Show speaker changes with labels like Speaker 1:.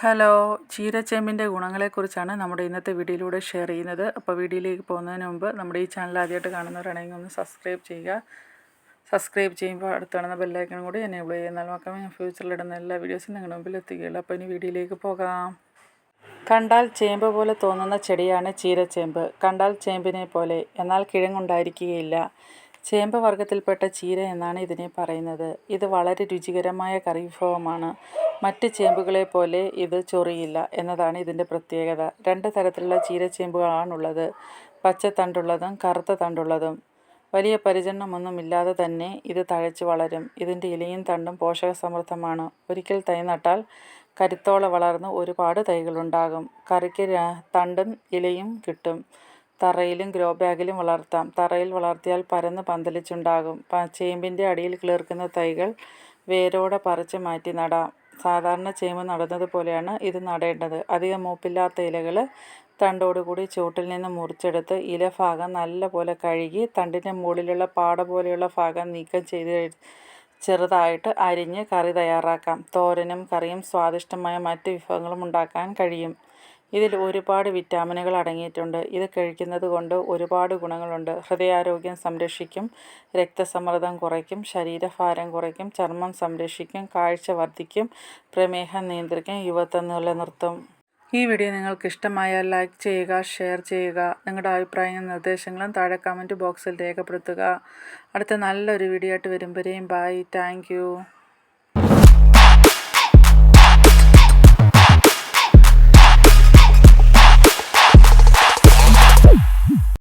Speaker 1: Hello, ചീരച്ചേമ്പിൻ്റെ ഗുണങ്ങളെക്കുറിച്ചാണ് നമ്മുടെ ഇന്നത്തെ വീഡിയോയിലൂടെ ഷെയർ ചെയ്യുന്നത്. അപ്പോൾ വീഡിയോയിലേക്ക് പോകുന്നതിന് മുമ്പ് നമ്മുടെ ഈ ചാനൽ ആദ്യമായിട്ട് കാണുന്നവരാണെങ്കിൽ ഒന്ന് സബ്സ്ക്രൈബ് ചെയ്യുക. സബ്സ്ക്രൈബ് ചെയ്യുമ്പോൾ അടുത്ത് കാണുന്ന ബെല്ലൈക്കൺ കൂടി എനേബിൾ ചെയ്യുക. എന്നാൽ മാത്രമേ ഞാൻ ഫ്യൂച്ചറിലിടുന്ന എല്ലാ വീഡിയോസും നിങ്ങളുടെ മുമ്പിൽ എത്തുകയുള്ളൂ. അപ്പോൾ ഇനി വീഡിയോയിലേക്ക് പോകാം. കണ്ടാൽ ചേമ്പ് പോലെ തോന്നുന്ന ചെടിയാണ് ചീരച്ചേമ്പ്. കണ്ടാൽ ചേമ്പിനെ പോലെ, എന്നാൽ കിഴങ്ങുണ്ടായിരിക്കുകയില്ല. ചേമ്പ് വർഗ്ഗത്തിൽപ്പെട്ട ചീര എന്നാണ് ഇതിനെ പറയുന്നത്. ഇത് വളരെ രുചികരമായ കറി വിഭവമാണ്. മറ്റ് ചേമ്പുകളെ പോലെ ഇത് ചൊറിയില്ല എന്നതാണ് ഇതിൻ്റെ പ്രത്യേകത. രണ്ട് തരത്തിലുള്ള ചീരച്ചേമ്പുകളാണുള്ളത്, പച്ചത്തണ്ടുള്ളതും കറുത്ത തണ്ടുള്ളതും. വലിയ പരിചരണമൊന്നുമില്ലാതെ തന്നെ ഇത് തഴച്ചു വളരും. ഇതിൻ്റെ ഇലയും തണ്ടും പോഷകസമൃദ്ധമാണ്. ഒരിക്കൽ തൈ നട്ടാൽ കരുത്തോടെ വളർന്ന് ഒരുപാട് തൈകളുണ്ടാകും. കറിക്ക് തണ്ടും ഇലയും കിട്ടും. തറയിലും ഗ്രോ ബാഗിലും വളർത്താം. തറയിൽ വളർത്തിയാൽ പരന്ന് പന്തലിച്ചുണ്ടാകും. ചേമ്പിൻ്റെ അടിയിൽ കിളിർക്കുന്ന തൈകൾ വേരോടെ പറിച്ച് മാറ്റി നടാം. സാധാരണ ചേമ്പ് നടുന്നത് പോലെയാണ് ഇത് നടേണ്ടത്. അധികം മൂപ്പില്ലാത്ത ഇലകൾ തണ്ടോടുകൂടി ചുവട്ടിൽ നിന്ന് മുറിച്ചെടുത്ത് ഇലഭാഗം നല്ലപോലെ കഴുകി തണ്ടിൻ്റെ മുകളിലുള്ള പാട പോലെയുള്ള ഭാഗം നീക്കം ചെയ്ത് ചെറുതായിട്ട് അരിഞ്ഞ് കറി തയ്യാറാക്കാം. തോരനും കറിയും സ്വാദിഷ്ടമായ മറ്റ് വിഭവങ്ങളും ഉണ്ടാക്കാൻ കഴിയും. ഇതിൽ ഒരുപാട് വിറ്റാമിനുകൾ അടങ്ങിയിട്ടുണ്ട്. ഇത് കഴിക്കുന്നത് കൊണ്ട് ഒരുപാട് ഗുണങ്ങളുണ്ട്. ഹൃദയാരോഗ്യം സംരക്ഷിക്കും, രക്തസമ്മർദ്ദം കുറയ്ക്കും, ശരീരഭാരം കുറയ്ക്കും, ചർമ്മം സംരക്ഷിക്കും, കാഴ്ച വർദ്ധിക്കും, പ്രമേഹം നിയന്ത്രിക്കും, യുവത്വം നിലനിർത്തും. ഈ വീഡിയോ നിങ്ങൾക്ക് ഇഷ്ടമായാൽ ലൈക്ക് ചെയ്യുക, ഷെയർ ചെയ്യുക. നിങ്ങളുടെ അഭിപ്രായങ്ങളും നിർദ്ദേശങ്ങളും താഴെ കമൻറ്റ് ബോക്സിൽ രേഖപ്പെടുത്തുക. അടുത്ത നല്ലൊരു വീഡിയോ ആയിട്ട് വരും വരെയും ബൈ. Thank you.